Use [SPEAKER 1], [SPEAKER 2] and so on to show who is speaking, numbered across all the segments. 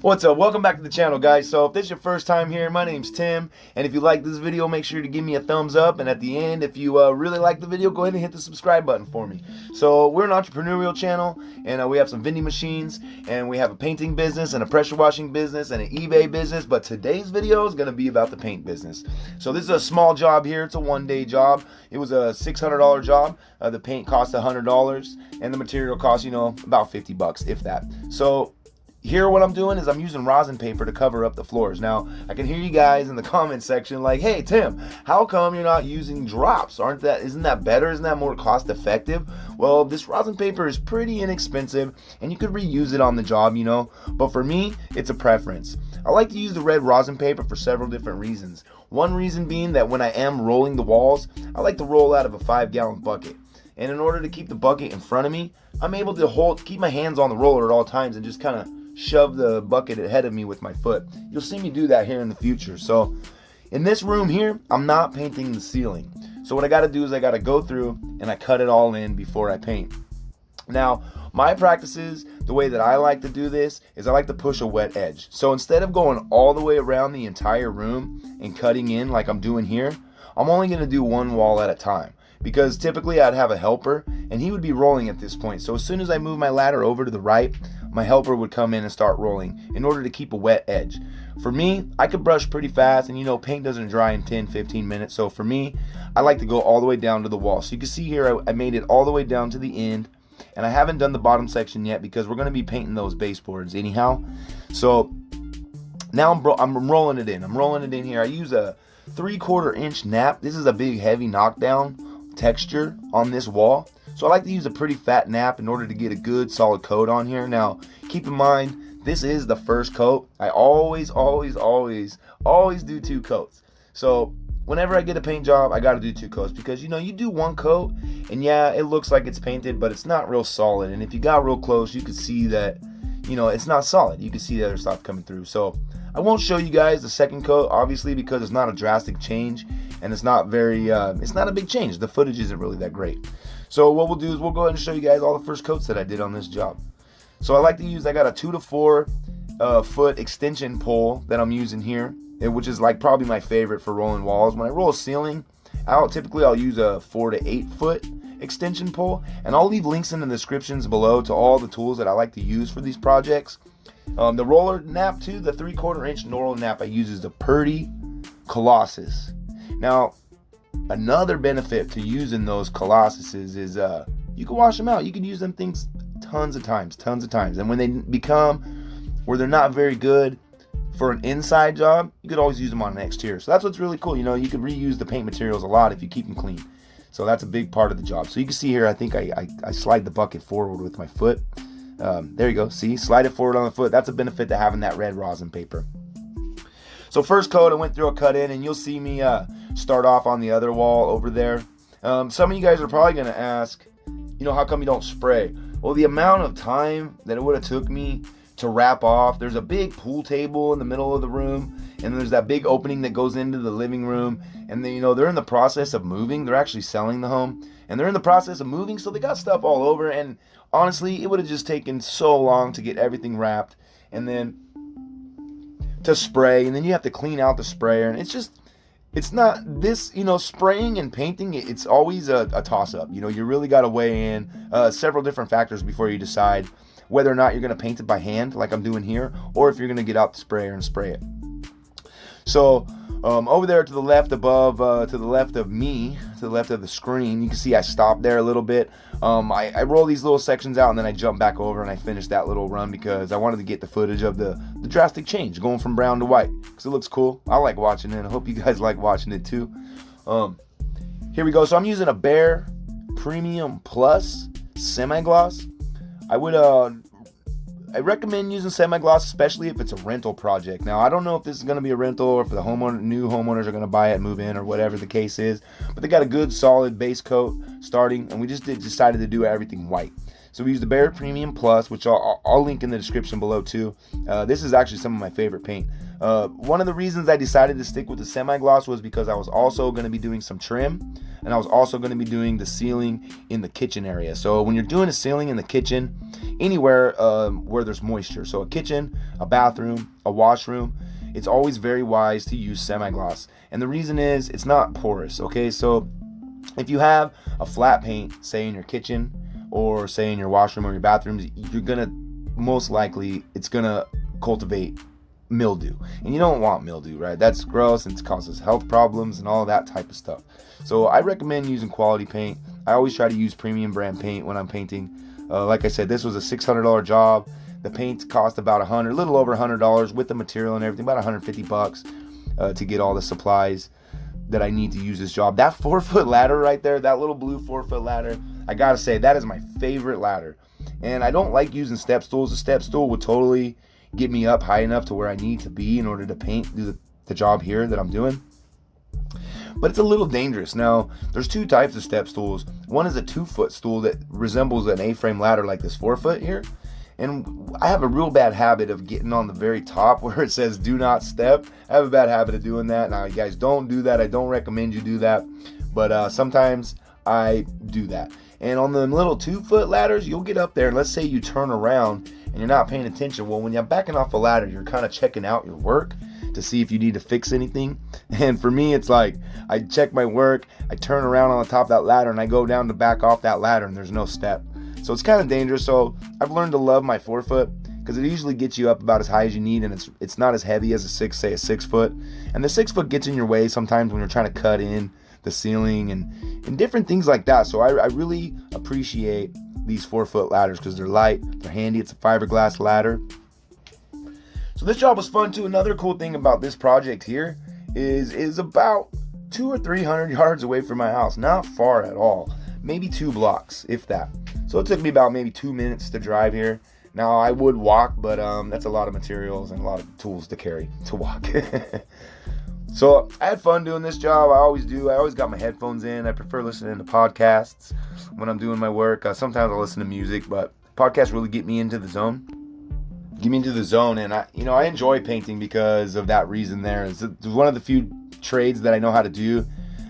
[SPEAKER 1] What's up? Welcome back to the channel, guys. So if this is your first time here, my name's Tim, and if you like this video, make sure to give me a thumbs up, and at the end, if you really like the video, go ahead and hit the subscribe button for me. So we're an entrepreneurial channel, and we have some vending machines, and we have a painting business, and a pressure washing business, and an eBay business, but today's video is going to be about the paint business. So this is a small job here. It's a one-day job. It was a $600 job. The paint cost $100, and the material cost, about 50 bucks, if that. So here what I'm doing is I'm using rosin paper to cover up the floors. Now, I can hear you guys in the comment section like, hey Tim, how come you're not using drops? Isn't that better? Isn't that more cost effective? Well, this rosin paper is pretty inexpensive and you could reuse it on the job, but for me, it's a preference. I like to use the red rosin paper for several different reasons. One reason being that when I am rolling the walls, I like to roll out of a 5-gallon bucket. And in order to keep the bucket in front of me, I'm able to keep my hands on the roller at all times and just kind of shove the bucket ahead of me with my foot. You'll see me do that here in the future. So in this room here, I'm not painting the ceiling. So what I got to do is I got to go through and I cut it all in before I paint. Now, my practices, the way that I like to do this is I like to push a wet edge. So instead of going all the way around the entire room and cutting in like I'm doing here, I'm only going to do one wall at a time. Because typically I'd have a helper and he would be rolling at this point. So as soon as I move my ladder over to the right, my helper would come in and start rolling in order to keep a wet edge. For me, I could brush pretty fast and paint doesn't dry in 10-15 minutes. So for me, I like to go all the way down to the wall. So you can see here I made it all the way down to the end, and I haven't done the bottom section yet because we're going to be painting those baseboards anyhow. So now I'm rolling it in. I'm rolling it in here. I use a 3/4 inch nap. This is a big heavy knockdown texture on this wall, so I like to use a pretty fat nap in order to get a good solid coat on here. Now keep in mind, this is the first coat. I always do 2 coats. So whenever I get a paint job, I got to do 2 coats because you do 1 coat and yeah, it looks like it's painted, but it's not real solid. And if you got real close, you could see that it's not solid. You can see the other stuff coming through. So I won't show you guys the second coat, obviously, because it's not a drastic change and it's not it's not a big change. The footage isn't really that great. So what we'll do is we'll go ahead and show you guys all the first coats that I did on this job. So I got a 2 to 4 foot extension pole that I'm using here, which is like probably my favorite for rolling walls. When I roll a ceiling, typically I'll use a 4 to 8 foot extension pole, and I'll leave links in the descriptions below to all the tools that I like to use for these projects. The roller nap too, the 3/4 inch roller nap I use is the Purdy Colossus. Now, another benefit to using those Colossuses is you can wash them out. You can use them things tons of times. And when they become where they're not very good for an inside job, you could always use them on an exterior. So that's what's really cool. You can reuse the paint materials a lot if you keep them clean. So that's a big part of the job. So you can see here, I think I slide the bucket forward with my foot. There you go. See, slide it forward on the foot. That's a benefit to having that red rosin paper. So first coat, I went through a cut in, and you'll see me start off on the other wall over there. Some of you guys are probably going to ask, how come you don't spray? Well, the amount of time that it would have took me to wrap off. There's a big pool table in the middle of the room, and there's that big opening that goes into the living room, and then they're in the process of moving. They're actually selling the home, and they're in the process of moving, so they got stuff all over. And honestly, it would have just taken so long to get everything wrapped and then to spray, and then you have to clean out the sprayer, and it's not this, spraying and painting, it's always a toss-up. You really got to weigh in several different factors before you decide whether or not you're going to paint it by hand like I'm doing here, or if you're going to get out the sprayer and spray it. So over there to the left above, to the left of me, to the left of the screen, you can see I stopped there a little bit. I roll these little sections out and then I jump back over and I finish that little run because I wanted to get the footage of the drastic change going from brown to white because it looks cool. I like watching it. I hope you guys like watching it too. Here we go. So I'm using a Behr Premium Plus semi-gloss. I recommend using semi-gloss, especially if it's a rental project. Now, I don't know if this is going to be a rental or if the new homeowners are going to buy it, move in, or whatever the case is. But they got a good, solid base coat starting, and we just decided to do everything white. So we use the Bear Premium Plus, which I'll link in the description below too. This is actually some of my favorite paint. One of the reasons I decided to stick with the semi-gloss was because I was also going to be doing some trim, and I was also going to be doing the ceiling in the kitchen area. So when you're doing a ceiling in the kitchen, anywhere where there's moisture, so a kitchen, a bathroom, a washroom, it's always very wise to use semi-gloss. And the reason is it's not porous, okay? So if you have a flat paint, say in your kitchen, or say in your washroom or your bathrooms, you're gonna most likely, it's gonna cultivate mildew, and you don't want mildew, right? That's gross and it causes health problems and all that type of stuff. So I recommend using quality paint. I always try to use premium brand paint when I'm painting. Like I said, this was a $600 job. The paint cost about a little over $100 with the material and everything, about 150 bucks to get all the supplies that I need to use this job. That 4-foot ladder right there, that little blue 4-foot ladder, I gotta say, that is my favorite ladder. And I don't like using step stools. A step stool would totally get me up high enough to where I need to be in order to do the job here that I'm doing. But it's a little dangerous. Now, there's two types of step stools. One is a 2-foot stool that resembles an A-frame ladder like this 4-foot here. And I have a real bad habit of getting on the very top where it says do not step. I have a bad habit of doing that. Now, you guys, don't do that. I don't recommend you do that. But sometimes I do that. And on the little 2-foot ladders, you'll get up there, and let's say you turn around and you're not paying attention. Well, when you're backing off a ladder, you're kind of checking out your work to see if you need to fix anything. And for me, it's like I check my work, I turn around on the top of that ladder, and I go down to back off that ladder, and there's no step. So it's kind of dangerous. So I've learned to love my 4-foot because it usually gets you up about as high as you need, and it's not as heavy as a 6-foot. And the 6-foot gets in your way sometimes when you're trying to cut in the ceiling and different things like that. So I really appreciate these 4-foot ladders because they're light, they're handy. It's a fiberglass ladder. So this job was fun too. Another cool thing about this project here is about 200 or 300 yards away from my house. Not far at all. Maybe 2 blocks, if that. So it took me about maybe 2 minutes to drive here. Now I would walk, but that's a lot of materials and a lot of tools to carry to walk. So I had fun doing this job. I always do. I always got my headphones in. I prefer listening to podcasts when I'm doing my work. Sometimes I'll listen to music, but podcasts really get me into the zone. And I enjoy painting because of that reason there. It's one of the few trades that I know how to do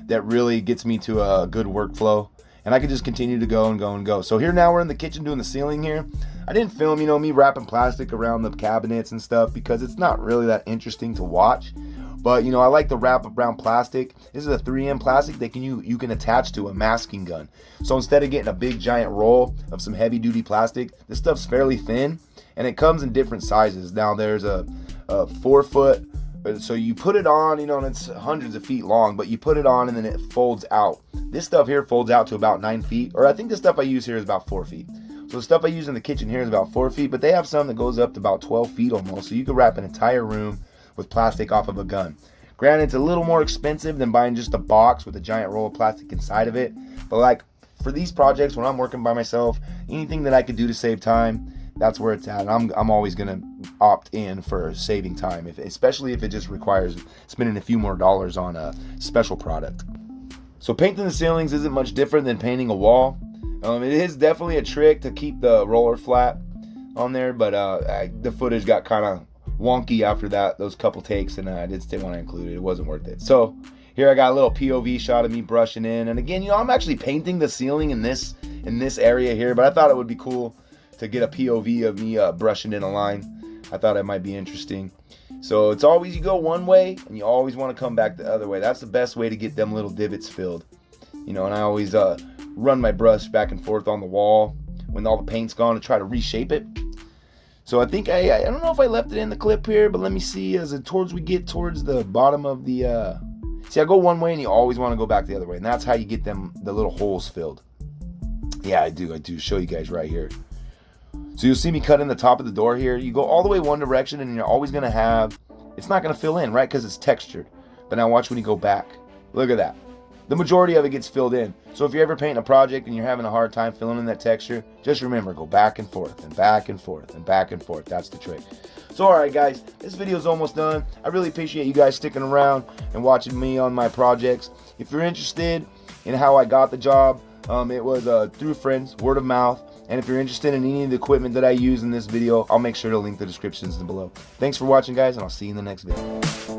[SPEAKER 1] that really gets me to a good workflow. And I can just continue to go and go and go. So here now we're in the kitchen doing the ceiling here. I didn't film, me wrapping plastic around the cabinets and stuff because it's not really that interesting to watch. But, I like to wrap around plastic. This is a 3M plastic that you can attach to a masking gun. So instead of getting a big giant roll of some heavy duty plastic, this stuff's fairly thin and it comes in different sizes. Now there's a 4-foot, so you put it on, and it's hundreds of feet long, but you put it on and then it folds out. This stuff here folds out to about 9 feet, or I think the stuff I use here is about 4 feet. So the stuff I use in the kitchen here is about 4 feet, but they have some that goes up to about 12 feet almost. So you could wrap an entire room with plastic off of a gun. Granted, it's a little more expensive than buying just a box with a giant roll of plastic inside of it. But like for these projects, when I'm working by myself, anything that I could do to save time, that's where it's at. I'm always gonna opt in for saving time, especially if it just requires spending a few more dollars on a special product. So painting the ceilings isn't much different than painting a wall. It is definitely a trick to keep the roller flat on there, but the footage got kind of wonky after those couple takes, and I just didn't want to include it. It wasn't worth it. So here I got a little POV shot of me brushing in, and again, I'm actually painting the ceiling in this area here, but I thought it would be cool to get a POV of me brushing in a line. I thought it might be interesting. So it's always you go one way and you always want to come back the other way. That's the best way to get them little divots filled. And I always run my brush back and forth on the wall when all the paint's gone to try to reshape it. So I think I don't know if I left it in the clip here, but let me see as we get towards the bottom of the see, I go one way and you always want to go back the other way, and that's how you get the little holes filled. Yeah, I do show you guys right here. So you'll see me cut in the top of the door here. You go all the way one direction and you're always going to have, it's not going to fill in, right? Because it's textured. But now watch when you go back. Look at that. The majority of it gets filled in. So if you're ever painting a project and you're having a hard time filling in that texture, just remember, go back and forth and back and forth and back and forth. That's the trick. So alright guys, this video is almost done. I really appreciate you guys sticking around and watching me on my projects. If you're interested in how I got the job, it was through friends, word of mouth. And if you're interested in any of the equipment that I use in this video, I'll make sure to link the descriptions below. Thanks for watching, guys, and I'll see you in the next video.